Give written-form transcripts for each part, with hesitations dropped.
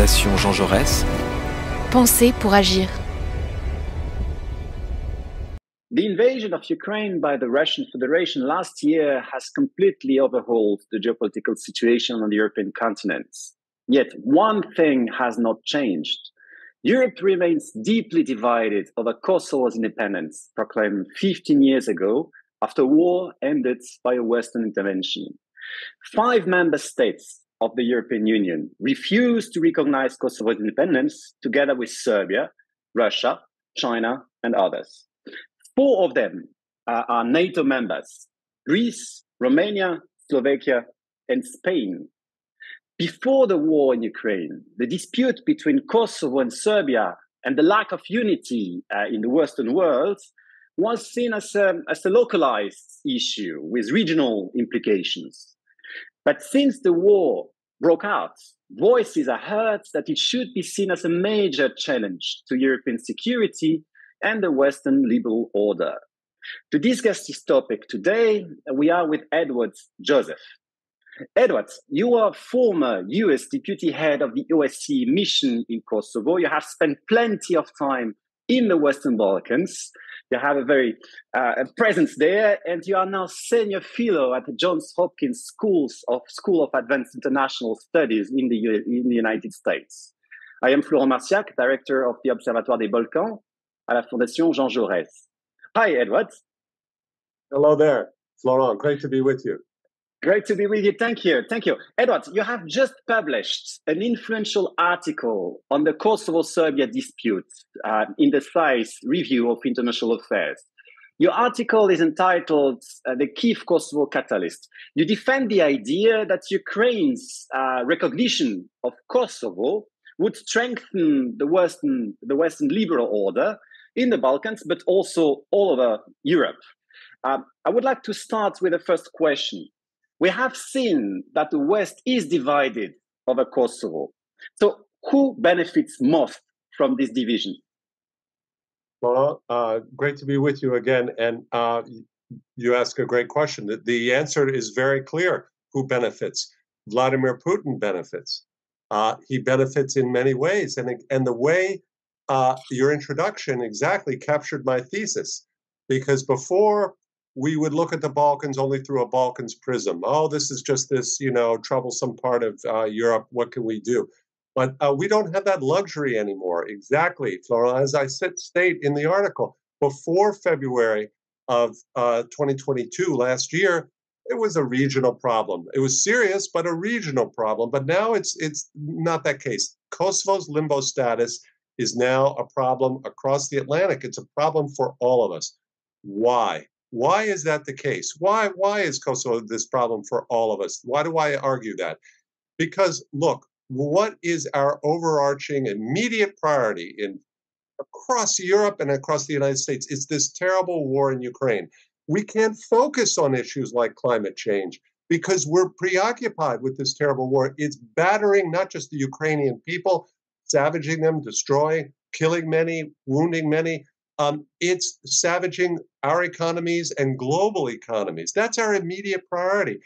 Fondation Jean-Jaurès. Penser pour agir. The invasion of Ukraine by the Russian Federation last year has completely overhauled the geopolitical situation on the European continent. Yet one thing has not changed. Europe remains deeply divided over Kosovo's independence, proclaimed 15 years ago after war ended by a Western intervention. 5 member states of the European Union refused to recognize Kosovo's independence, together with Serbia, Russia, China, and others. 4 of them are NATO members: Greece, Romania, Slovakia, and Spain. Before the war in Ukraine, the dispute between Kosovo and Serbia and the lack of unity in the Western world was seen as a localized issue with regional implications. But since the war broke out, voices are heard that it should be seen as a major challenge to European security and the Western liberal order. To discuss this topic today, we are with Edward Joseph. Edward, you are former US deputy head of the OSCE mission in Kosovo. You have spent plenty of time in the Western Balkans. You have a very presence there, and you are now senior fellow at the Johns Hopkins School of Advanced International Studies in the United States. I am Florent Marciacq, director of the Observatory des Balkans à la Fondation Jean-Jaurès. Hi, Edward. Hello there, Florent. Great to be with you. Great to be with you. Thank you. Thank you. Edward, you have just published an influential article on the Kosovo-Serbia dispute in the Science Review of International Affairs. Your article is entitled The Kiev-Kosovo Catalyst. You defend the idea that Ukraine's recognition of Kosovo would strengthen the Western liberal order in the Balkans, but also all over Europe. I would like to start with the first question. We have seen that the West is divided over Kosovo. So who benefits most from this division? Well, great to be with you again. And you ask a great question. The answer is very clear. Who benefits? Vladimir Putin benefits. He benefits in many ways. And the way your introduction exactly captured my thesis. Because before, we would look at the Balkans only through a Balkans prism. Oh, this is just this, troublesome part of Europe. What can we do? But we don't have that luxury anymore. Exactly, Florent, as I state in the article, before February of 2022, last year, it was a regional problem. It was serious, but a regional problem. But now it's not that case. Kosovo's limbo status is now a problem across the Atlantic. It's a problem for all of us. Why? Why is that the case? Why is Kosovo this problem for all of us? Why do I argue that? Because, look, what is our overarching immediate priority across Europe and across the United States? It's this terrible war in Ukraine. We can't focus on issues like climate change because we're preoccupied with this terrible war. It's battering not just the Ukrainian people, savaging them, destroying, killing many, wounding many. It's savaging our economies and global economies. That's our immediate priority.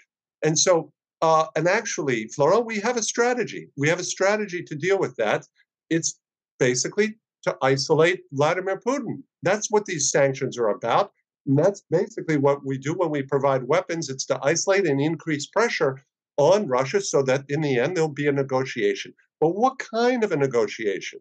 And so, and actually, Florent, we have a strategy. We have a strategy to deal with that. It's basically to isolate Vladimir Putin. That's what these sanctions are about. And that's basically what we do when we provide weapons. It's to isolate and increase pressure on Russia so that in the end, there'll be a negotiation. But what kind of a negotiation?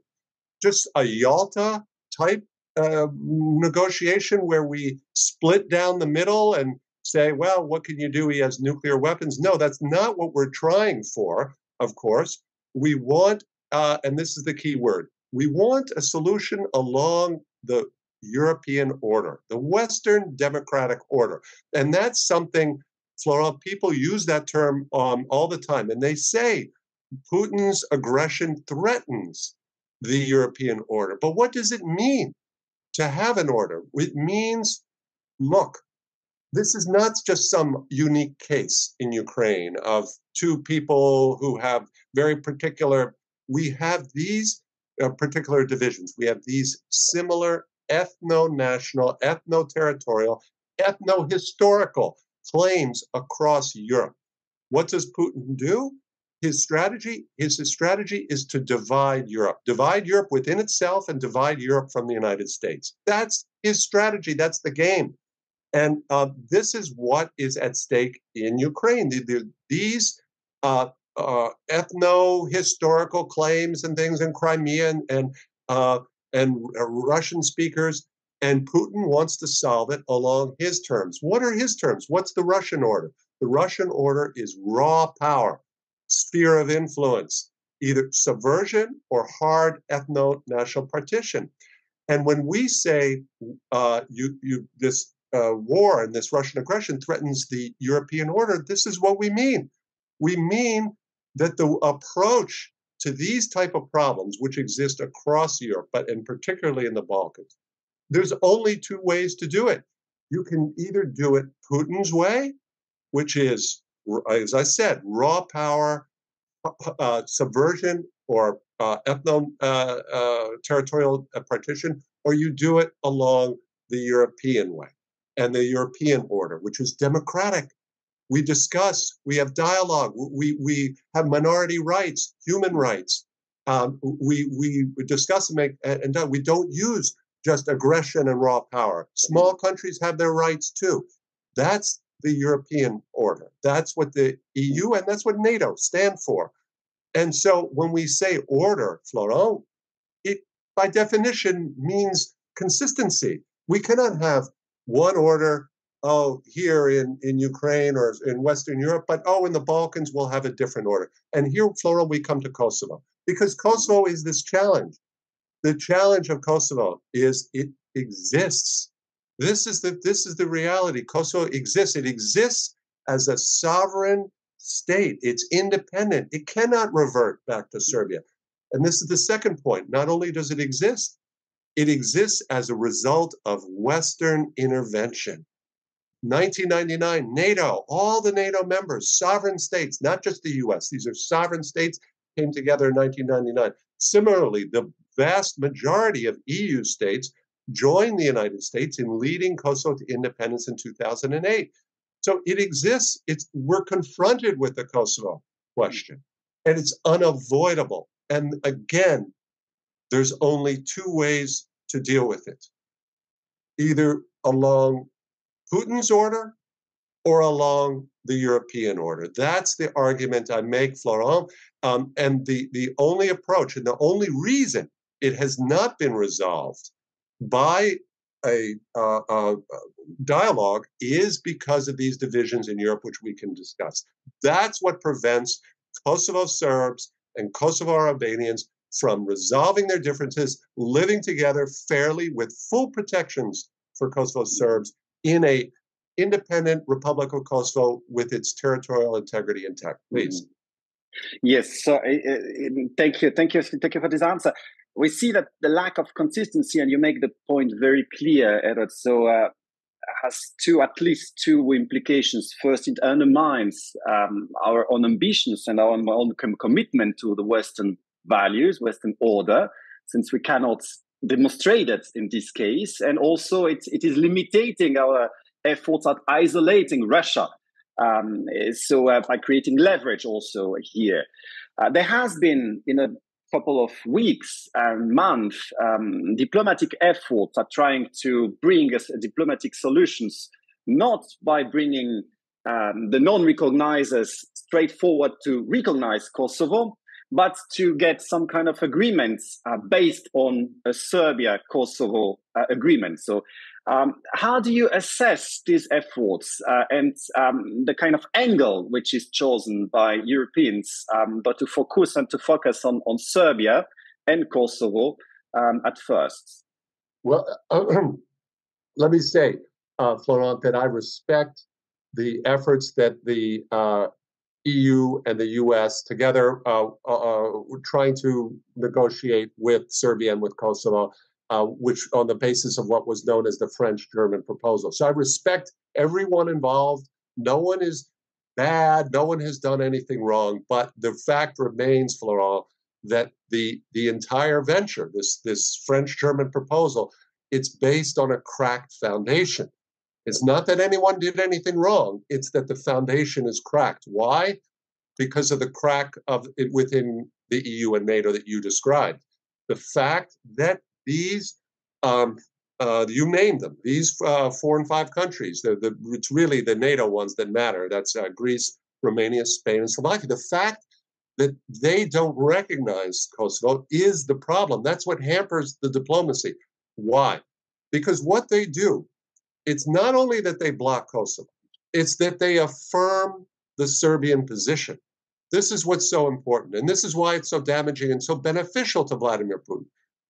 Just a Yalta type negotiation where we split down the middle and say, well, what can you do? He has nuclear weapons. No, that's not what we're trying for, of course. We want, and this is the key word, we want a solution along the European order, the Western democratic order. And that's something, Florent, people use that term all the time. And they say Putin's aggression threatens the European order. But what does it mean to have an order? It means, look, this is not just some unique case in Ukraine of 2 people who have very particular, we have these particular divisions. We have these similar ethno-national, ethno-territorial, ethno-historical claims across Europe. What does Putin do? his strategy is to divide Europe within itself and divide Europe from the United States. That's his strategy. That's the game. And this is what is at stake in Ukraine. These ethno-historical claims and things in Crimea and Russian speakers, and Putin wants to solve it along his terms. What are his terms? What's the Russian order? The Russian order is raw power, sphere of influence, either subversion or hard ethno-national partition. And when we say this war and this Russian aggression threatens the European order, this is what we mean. We mean that the approach to these type of problems, which exist across Europe, but and particularly in the Balkans, there's only two ways to do it. You can either do it Putin's way, which is, as I said, raw power, subversion, or ethno-territorial partition, or you do it along the European way and the European order, which is democratic. We discuss, we have dialogue, we have minority rights, human rights. We discuss and make, and we don't use just aggression and raw power. Small countries have their rights too. That's the European order. That's what the EU and that's what NATO stand for. And so when we say order, Florent, it by definition means consistency. We cannot have one order, here in Ukraine or in Western Europe, but in the Balkans we'll have a different order. And here, Florent, we come to Kosovo, because Kosovo is this challenge. The challenge of Kosovo is it exists. This is the reality. Kosovo exists. It exists as a sovereign state. It's independent. It cannot revert back to Serbia. And this is the second point. Not only does it exists as a result of Western intervention. 1999, NATO, all the NATO members, sovereign states, not just the US, these are sovereign states, came together in 1999. Similarly, the vast majority of EU states joined the United States in leading Kosovo to independence in 2008. So it exists. We're confronted with the Kosovo question, and it's unavoidable. And again, there's only two ways to deal with it. Either along Putin's order or along the European order. That's the argument I make, Florent. And the only approach and the only reason it has not been resolved by a dialogue is because of these divisions in Europe, which we can discuss. That's what prevents Kosovo Serbs and Kosovo Albanians from resolving their differences, living together fairly with full protections for Kosovo Serbs in a independent Republic of Kosovo with its territorial integrity intact. Please. Yes. So thank you for this answer. We see that the lack of consistency, and you make the point very clear, Edward. So has at least two implications. First, it undermines our own ambitions and our own commitment to the Western values, Western order, since we cannot demonstrate it in this case. And also it is limiting our efforts at isolating Russia. By creating leverage also here. There has been, in a couple of weeks and months, diplomatic efforts at trying to bring us diplomatic solutions, not by bringing the non-recognizers straightforward to recognize Kosovo, but to get some kind of agreements based on a Serbia-Kosovo agreement. So how do you assess these efforts and the kind of angle which is chosen by Europeans, but to focus on Serbia and Kosovo at first? Well, let me say, Florent, that I respect the efforts that the EU and the US together were trying to negotiate with Serbia and with Kosovo, which on the basis of what was known as the French-German proposal. So I respect everyone involved. No one is bad. No one has done anything wrong. But the fact remains, Florent, that the entire venture, this French-German proposal, it's based on a cracked foundation. It's not that anyone did anything wrong. It's that the foundation is cracked. Why? because of the crack of it within the EU and NATO that you described. The fact that these, you named them, these 4 and 5 countries, it's really the NATO ones that matter. That's Greece, Romania, Spain, and Slovakia. The fact that they don't recognize Kosovo is the problem. That's what hampers the diplomacy. Why? Because what they do, it's not only that they block Kosovo, it's that they affirm the Serbian position. This is what's so important, and this is why it's so damaging and so beneficial to Vladimir Putin.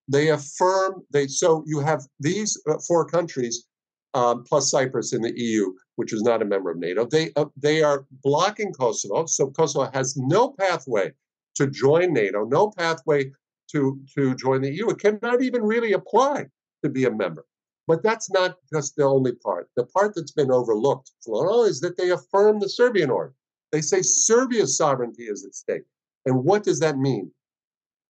They affirm, so you have these 4 countries, plus Cyprus in the EU, which is not a member of NATO. They are blocking Kosovo, so Kosovo has no pathway to join NATO, no pathway to join the EU. It cannot even really apply to be a member. But that's not just the only part. The part that's been overlooked, Florent, is that they affirm the Serbian order. They say Serbia's sovereignty is at stake. And what does that mean?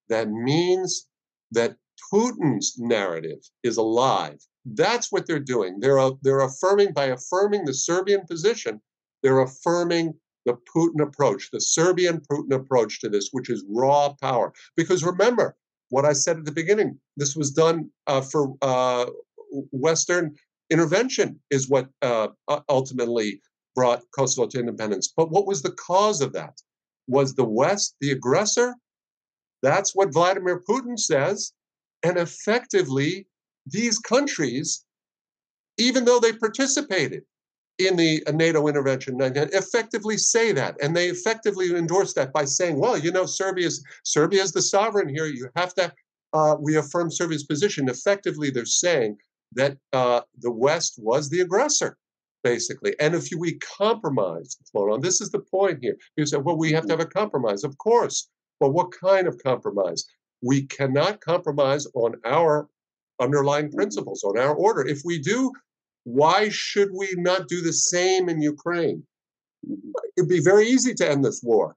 That means that Putin's narrative is alive. That's what they're doing. They're affirming, by affirming the Serbian position, they're affirming the Putin approach, the Serbian Putin approach to this, which is raw power. Because remember what I said at the beginning, this was done for Western intervention is what ultimately brought Kosovo to independence. But what was the cause of that? Was the West the aggressor? That's what Vladimir Putin says. And effectively, these countries, even though they participated in the NATO intervention, effectively say that. And they effectively endorse that by saying, well, you know, Serbia is the sovereign here. You have to, we affirm Serbia's position. Effectively, they're saying that the West was the aggressor, basically. And if we compromise, Florent, this is the point here. You say, well, we have to have a compromise. Of course. But what kind of compromise? We cannot compromise on our underlying principles, on our order. If we do, why should we not do the same in Ukraine? It'd be very easy to end this war.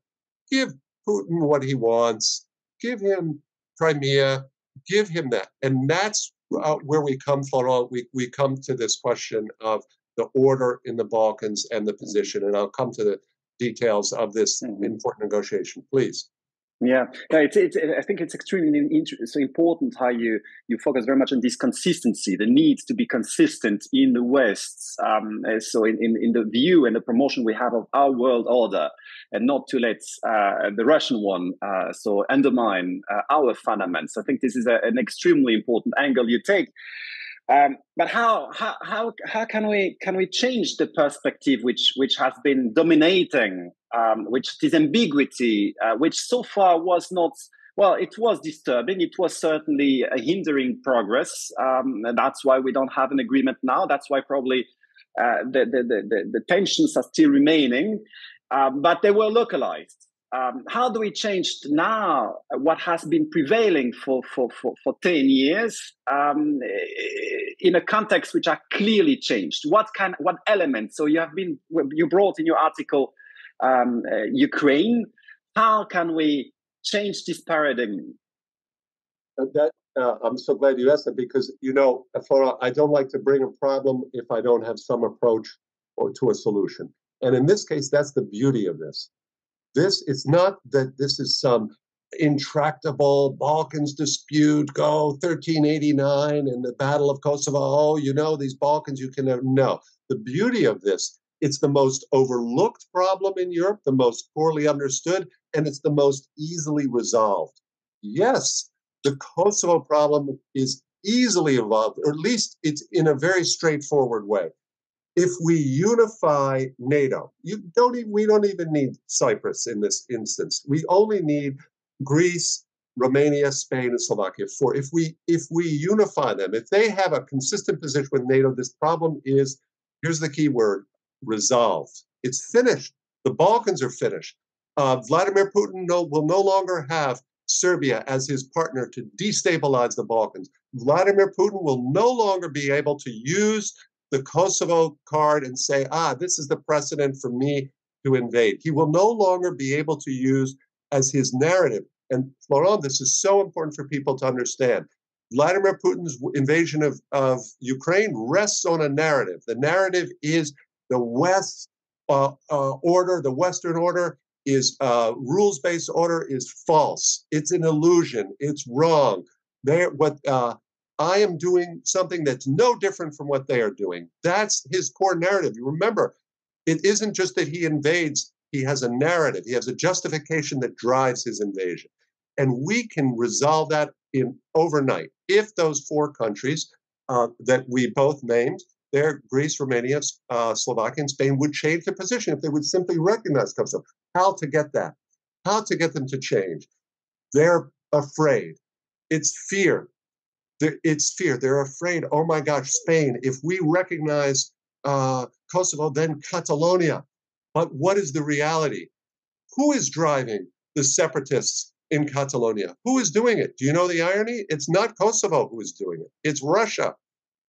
Give Putin what he wants. Give him Crimea. Give him that. And that's where we come, Florent. We come to this question of the order in the Balkans and the position. And I'll come to the details of this important negotiation. Please. Yeah, I think it's extremely important how you focus very much on this consistency, the need to be consistent in the West. So in the view and the promotion we have of our world order, and not to let the Russian one so undermine our fundamentals. I think this is an extremely important angle you take. But how can we change the perspective which has been dominating, which is ambiguity, which so far was not, well, it was disturbing. It was certainly hindering progress. And that's why we don't have an agreement now. That's why probably the tensions are still remaining, but they were localized. How do we change now what has been prevailing for 10 years in a context which are clearly changed? What elements? So you brought in your article Ukraine. How can we change this paradigm? I'm so glad you asked that because, you know, Florent, I don't like to bring a problem if I don't have some approach to a solution. And in this case, that's the beauty of this. It's not that this is some intractable Balkans dispute, go 1389 and the Battle of Kosovo. Oh, you know, these Balkans, you can never. No. The beauty of this, it's the most overlooked problem in Europe, the most poorly understood, and it's the most easily resolved. Yes, the Kosovo problem is easily evolved, or at least it's in a very straightforward way. If we unify NATO, we don't even need Cyprus in this instance. We only need Greece, Romania, Spain, and Slovakia. If we unify them, if they have a consistent position with NATO, this problem is, here's the key word, resolved. It's finished. The Balkans are finished. Vladimir Putin will no longer have Serbia as his partner to destabilize the Balkans. Vladimir Putin will no longer be able to use the Kosovo card and say, this is the precedent for me to invade. He will no longer be able to use as his narrative. And Florent, this is so important for people to understand. Vladimir Putin's invasion of Ukraine rests on a narrative. The narrative is the West order, the Western order, is rules-based order is false. It's an illusion. It's wrong. I am doing something that's no different from what they are doing. That's his core narrative. You remember, it isn't just that he invades. He has a narrative. He has a justification that drives his invasion. And we can resolve that in overnight if those four countries that we both named, they're Greece, Romania, Slovakia, and Spain, would change their position, if they would simply recognize Kosovo. How to get that? How to get them to change? They're afraid. It's fear. It's fear. They're afraid, oh my gosh, Spain, if we recognize Kosovo, then Catalonia. But what is the reality? Who is driving the separatists in Catalonia? Who is doing it? Do you know the irony? It's not Kosovo who is doing it. It's Russia.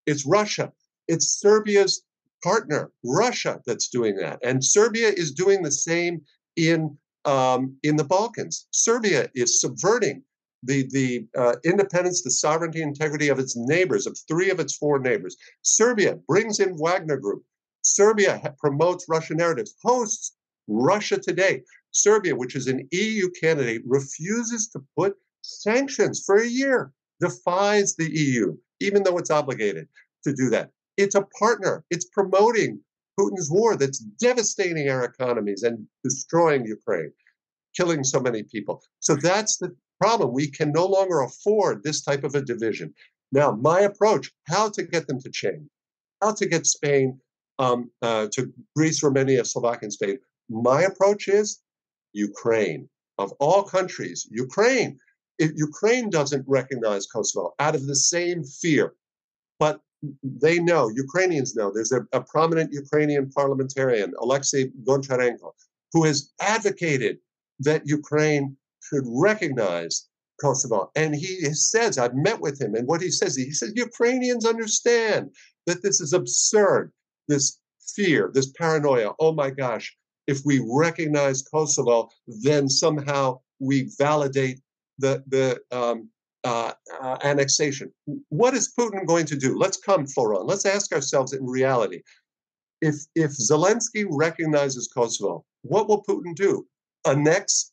It's Russia. It's Serbia's partner, Russia, that's doing that. And Serbia is doing the same in the Balkans. Serbia is subverting the independence, the sovereignty, integrity of its neighbors, of three of its four neighbors. Serbia brings in Wagner Group. Serbia promotes Russian narratives, hosts Russia Today. Serbia, which is an EU candidate, refuses to put sanctions for a year, defies the EU, even though it's obligated to do that. It's a partner. It's promoting Putin's war that's devastating our economies and destroying Ukraine, killing so many people. So that's the problem. We can no longer afford this type of a division. Now, my approach, how to get them to change, how to get Spain to Greece, Romania, Slovakia, and Spain. My approach is Ukraine. Of all countries, Ukraine. If Ukraine doesn't recognize Kosovo out of the same fear, but they know, Ukrainians know, there's a prominent Ukrainian parliamentarian, Alexei Goncharenko, who has advocated that Ukraine should recognize Kosovo. And he says, I've met with him, and what he says Ukrainians understand that this is absurd, this fear, this paranoia. Oh my gosh, if we recognize Kosovo, then somehow we validate the annexation. What is Putin going to do? Let's come, Florent. Let's ask ourselves in reality. If Zelensky recognizes Kosovo, what will Putin do? Annex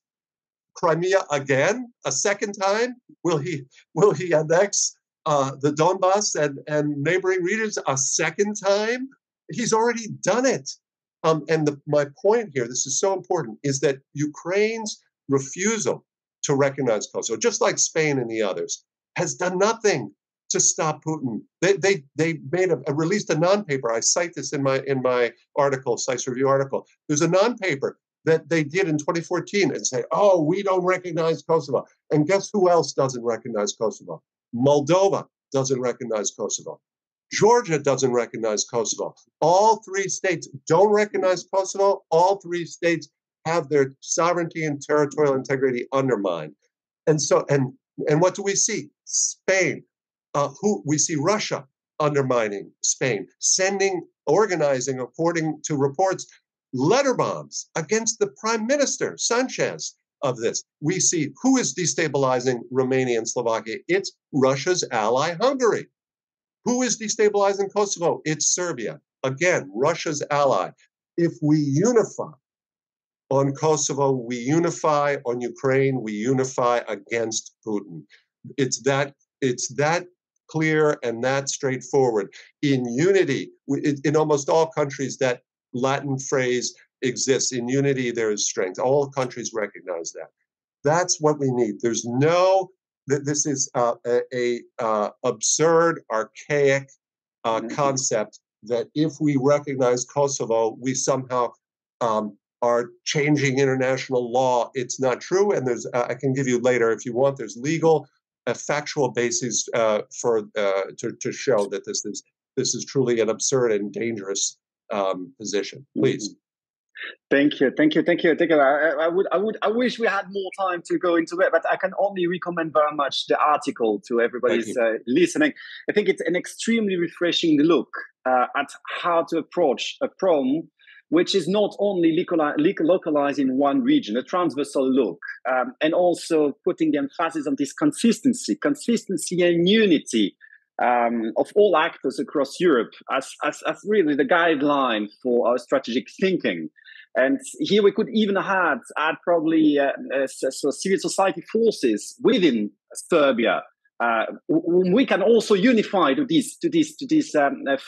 Crimea again, a second time? Will he annex the Donbass and neighboring regions a second time? He's already done it. My point here, this is so important, is that Ukraine's refusal to recognize Kosovo, just like Spain and the others, has done nothing to stop Putin. They released a non-paper. I cite this in my article, Slice Review article. There's a non-paper that they did in 2014 and say, oh, we don't recognize Kosovo. And guess who else doesn't recognize Kosovo? Moldova doesn't recognize Kosovo. Georgia doesn't recognize Kosovo. All three states don't recognize Kosovo. All three states have their sovereignty and territorial integrity undermined. And so, and what do we see? Spain, we see Russia undermining Spain, organizing, according to reports, letter bombs against the prime minister, Sanchez, of this. We see who is destabilizing Romania and Slovakia. It's Russia's ally, Hungary. Who is destabilizing Kosovo? It's Serbia. Again, Russia's ally. If we unify on Kosovo, we unify on Ukraine, we unify against Putin. It's that clear and that straightforward. In unity, in almost all countries, that Latin phrase exists. In unity, there is strength. All countries recognize that. That's what we need. There's no, this is a absurd, archaic concept that if we recognize Kosovo, we somehow are changing international law. It's not true. And there's, I can give you later if you want, there's legal, factual basis to show that this is truly an absurd and dangerous position. Please. Thank you. I wish we had more time to go into it, but I can only recommend very much the article to everybody's listening. I think it's an extremely refreshing look at how to approach a problem which is not only localized in one region, a transversal look, and also putting the emphasis on this consistency and unity of all actors across Europe as really the guideline for our strategic thinking. And here we could even add probably so civil society forces within Serbia, whom we can also unify to this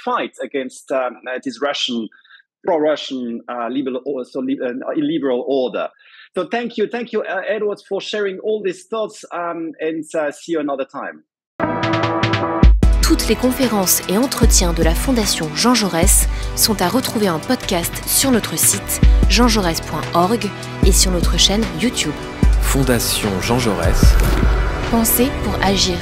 fight against this pro-Russian illiberal order. So thank you, Edward, for sharing all these thoughts, and see you another time. Toutes les conférences et entretiens de la Fondation Jean-Jaurès sont à retrouver en podcast sur notre site jeanjaurès.org et sur notre chaîne YouTube. Fondation Jean-Jaurès. Pensez pour agir.